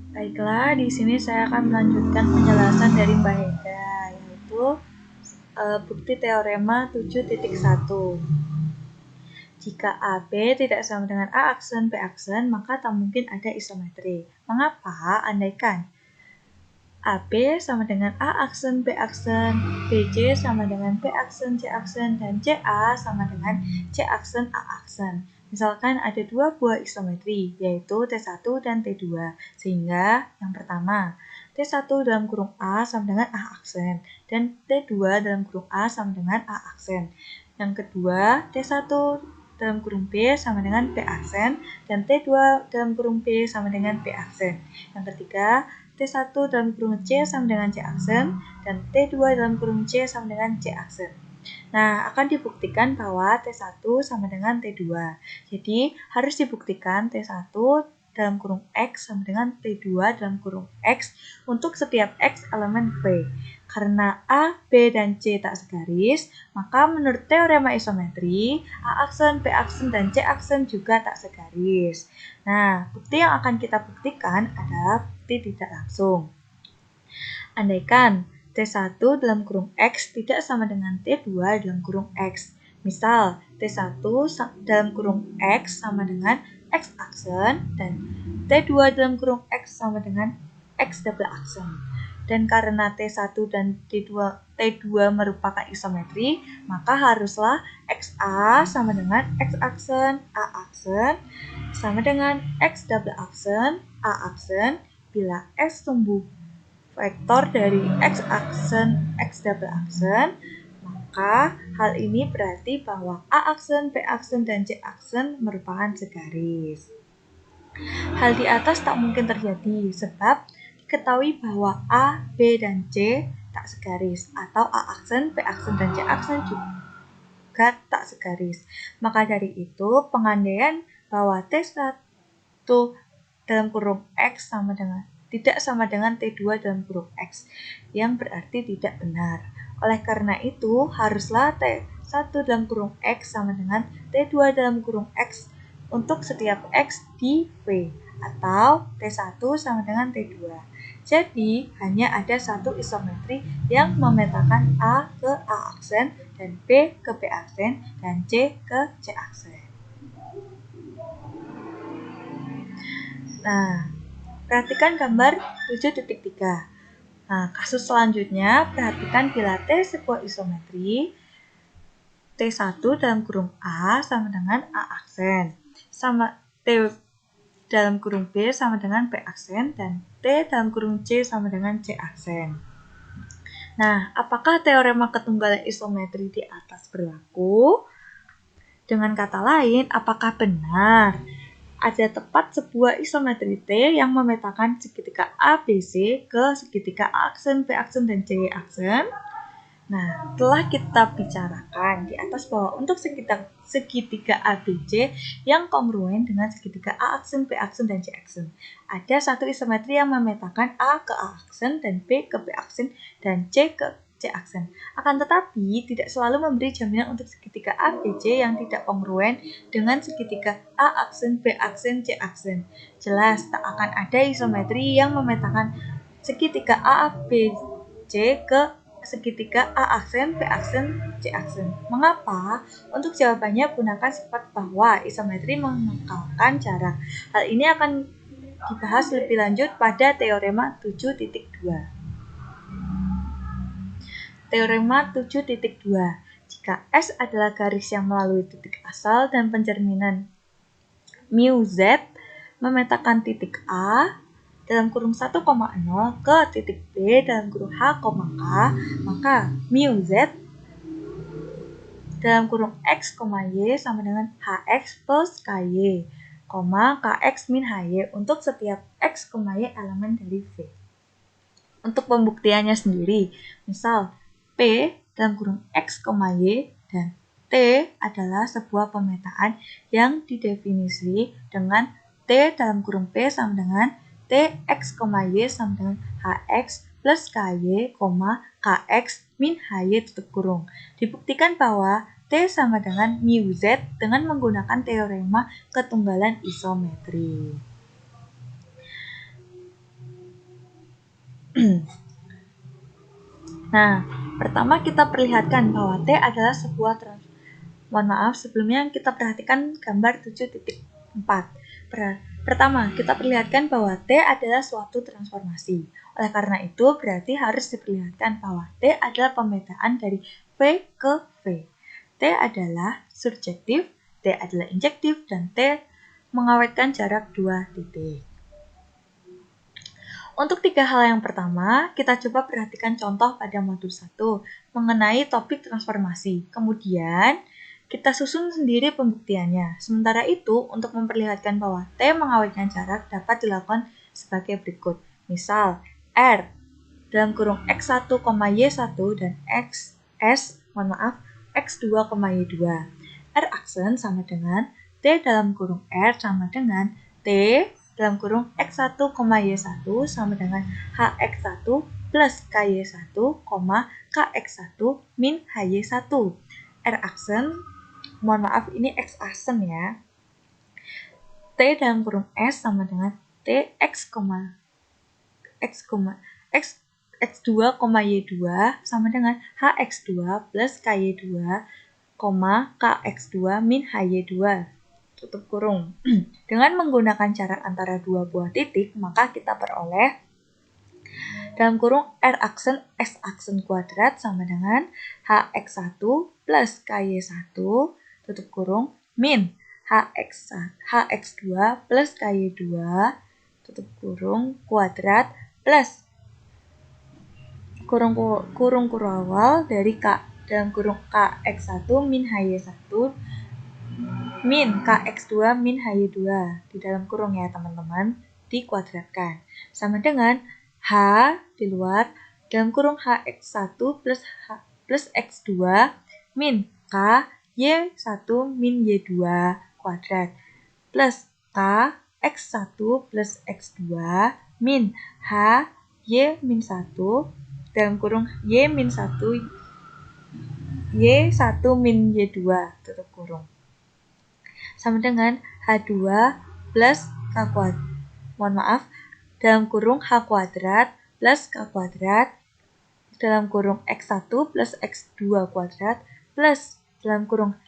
Baiklah, di sini saya akan melanjutkan penjelasan dari Mbak Hega, yaitu bukti teorema 7.1. Jika AB tidak sama dengan A aksen B aksen, maka tak mungkin ada isometri. Mengapa? Andaikan AB sama dengan A aksen B aksen, BC sama dengan B aksen C aksen, dan CA sama dengan C aksen A aksen. Misalkan ada dua buah isometri, yaitu T1 dan T2. Sehingga yang pertama, T1 dalam kurung A sama dengan A aksen, dan T2 dalam kurung A sama dengan A aksen. Yang kedua, T1 dalam kurung B sama dengan B aksen, dan T2 dalam kurung B sama dengan B aksen. Yang ketiga, T1 dalam kurung C sama dengan C aksen, dan T2 dalam kurung C sama dengan C aksen. Nah, akan dibuktikan bahwa T1 sama dengan T2. Jadi, harus dibuktikan T1 dalam kurung X sama dengan T2 dalam kurung X untuk setiap X elemen B. Karena A, B, dan C tak segaris, maka menurut teorema isometri, A aksen, B aksen, dan C aksen juga tak segaris. Nah, bukti yang akan kita buktikan adalah bukti tidak langsung. Andaikan T1 dalam kurung X tidak sama dengan T2 dalam kurung X. Misal, T1 dalam kurung X sama dengan X aksen, dan T2 dalam kurung X sama dengan X double aksen. Dan karena T1 dan T2 merupakan isometri, maka haruslah XA sama dengan X aksen, A aksen, sama dengan X double aksen, A aksen, bila X tumbuh vektor dari X aksen, X double aksen, maka hal ini berarti bahwa A aksen, B aksen, dan C aksen merupakan segaris. Hal di atas tak mungkin terjadi sebab diketahui bahwa A, B, dan C tak segaris, atau A aksen, B aksen, dan C aksen juga tak segaris. Maka dari itu, pengandaian bahwa T1 dalam kurung X tidak sama dengan T2 dalam kurung X, yang berarti tidak benar. Oleh karena itu, haruslah T1 dalam kurung X sama dengan T2 dalam kurung X untuk setiap X di V, atau T1 sama dengan T2. Jadi, hanya ada satu isometri yang memetakan A ke A aksen, dan B ke B aksen, dan C ke C aksen. Nah, perhatikan gambar 7.3. Nah, kasus selanjutnya, perhatikan bila T sebuah isometri, T1 dalam kurung A sama dengan A aksen, sama T dalam kurung B sama dengan B aksen, dan T dalam kurung C sama dengan C aksen. Nah, apakah teorema ketunggalan isometri di atas berlaku? Dengan kata lain, apakah benar ada tepat sebuah isometri T yang memetakan segitiga ABC ke segitiga A aksen, B aksen, dan C aksen? Nah, telah kita bicarakan di atas bahwa untuk segitiga ABC yang kongruen dengan segitiga A aksen, B aksen, dan C aksen, ada satu isometri yang memetakan A ke A aksen, dan B ke B aksen, dan C ke C aksen. Akan tetapi, tidak selalu memberi jaminan untuk segitiga ABC yang tidak kongruen dengan segitiga A aksen, B aksen, C aksen. Jelas, tak akan ada isometri yang memetakan segitiga ABC ke segitiga A aksen, B aksen, C aksen. Mengapa? Untuk jawabannya gunakan sifat bahwa isometri mengekalkan jarak. Hal ini akan dibahas lebih lanjut pada teorema 7.2. Teorema 7.2. Jika S adalah garis yang melalui titik asal dan pencerminan mu Z memetakan titik A dalam kurung 1,0 ke titik B dalam kurung H, K, maka mu Z dalam kurung X, Y sama dengan HX plus KY, KX min HY untuk setiap X, Y elemen dari V. Untuk pembuktiannya sendiri, misal P dalam kurung X, Y dan T adalah sebuah pemetaan yang didefinisi dengan T dalam kurung P sama dengan Tx, Y sama dengan Hx plus Ky, Kx min Hy tutup kurung. Dibuktikan bahwa T sama dengan mu Z dengan menggunakan teorema ketunggalan isometri. Nah, pertama kita perlihatkan bahwa T adalah sebuah sebelumnya kita perhatikan gambar 7.4. Pertama, kita perlihatkan bahwa T adalah suatu transformasi. Oleh karena itu, berarti harus diperlihatkan bahwa T adalah pemetaan dari V ke V. T adalah surjektif, T adalah injektif, dan T mengawetkan jarak 2 titik. Untuk 3 hal yang pertama, kita coba perhatikan contoh pada modul 1 mengenai topik transformasi. Kemudian, kita susun sendiri pembuktiannya. Sementara itu, untuk memperlihatkan bahwa T mengawetkan jarak dapat dilakukan sebagai berikut. Misal, R dalam kurung X1, Y1 dan X2, Y2. R aksen sama dengan T dalam kurung R sama dengan T dalam kurung X1, Y1 sama dengan HX1 plus KY1, KX1 min HY1. R aksen, ini X aksen ya. T dalam kurung S sama dengan T X2, Y2 sama dengan HX2 plus KY2, KX2 min HY2. Tutup kurung. Dengan menggunakan jarak antara dua buah titik, maka kita peroleh dalam kurung R aksen S aksen kuadrat sama dengan HX1 plus KY1 tutup kurung min HX2 plus KY2 tutup kurung kuadrat plus kurung awal dari K dalam kurung KX1 min HY1 min KX2 min HY2 di dalam kurung ya teman-teman, dikuadratkan. Sama dengan H di luar dalam kurung HX1 plus X2 min K Y1 min Y2 kuadrat plus K X1 plus X2 min H Y min 1 dalam kurung Y min 1 Y1 min Y2 tutup kurung. Sama dengan H2 plus K kuadrat, dalam kurung H kuadrat plus K kuadrat, dalam kurung X1 plus X2 kuadrat, plus dalam kurung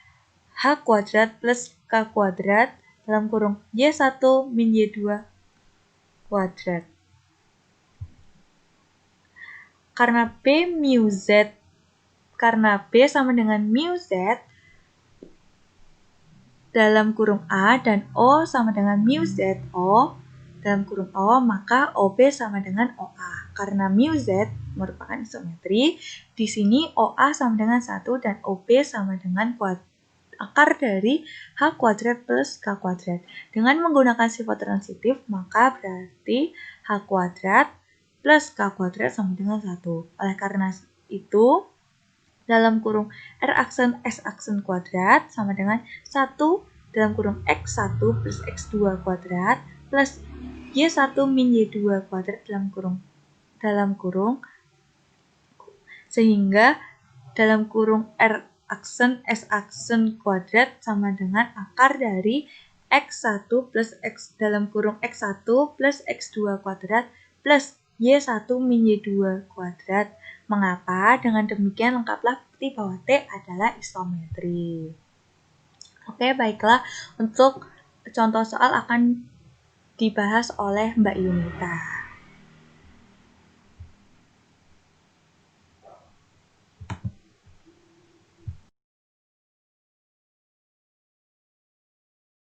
H kuadrat plus K kuadrat, dalam kurung Y1 min Y2 kuadrat. Karena B sama dengan mu Z, dalam kurung A dan O sama dengan mu ZO dalam kurung O, maka OB sama dengan OA. Karena mu Z merupakan isometri, di sini OA sama dengan 1 dan OB sama dengan akar dari H kuadrat plus K kuadrat. Dengan menggunakan sifat transitif, maka berarti H kuadrat plus K kuadrat sama dengan 1. Oleh karena itu, dalam kurung R aksen S aksen kuadrat sama dengan 1 dalam kurung X1 plus X2 kuadrat plus Y1 min Y2 kuadrat dalam kurung sehingga dalam kurung R aksen S aksen kuadrat sama dengan akar dari X1 plus X dalam kurung X1 plus X2 kuadrat plus Y1 min Y2 kuadrat. Mengapa? Dengan demikian lengkaplah bukti bahwa T adalah isometri. Oke, baiklah. Untuk contoh soal akan dibahas oleh Mbak Yunita.